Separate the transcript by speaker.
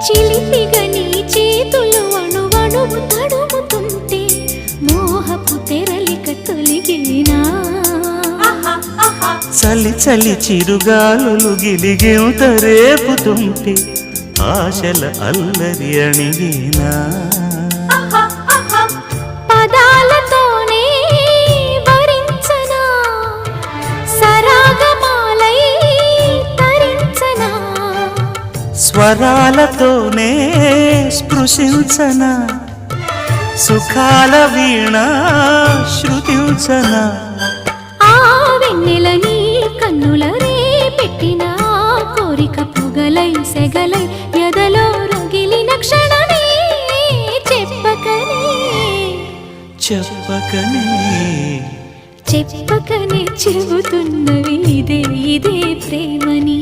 Speaker 1: చిలిపిగా నీ చేతులు అణువణువు తడుముతుంటే మోహపు తెరలిక తొలిగినా
Speaker 2: చలి చలి చిరుగాలులు గిలిగెంత రేపుతుంటే ఆశల అల్లరి అణిగినా
Speaker 1: పదాలతోనే వరించనా సరాగమాలై తరించనా
Speaker 2: స్వరాలతోనే స్పృశించనా సుఖాల వీణ శృతించనా
Speaker 1: ఆ వెన్నెల నీ కన్నుల రే పెట్టిన కోరిక పొగలై సెగలై ఎదలో రగిలిన క్షణమే చెప్పకనే
Speaker 2: చెప్పకనే
Speaker 1: చెప్పకనే చెబుతున్నవి ఇదే ఇదే ప్రేమని.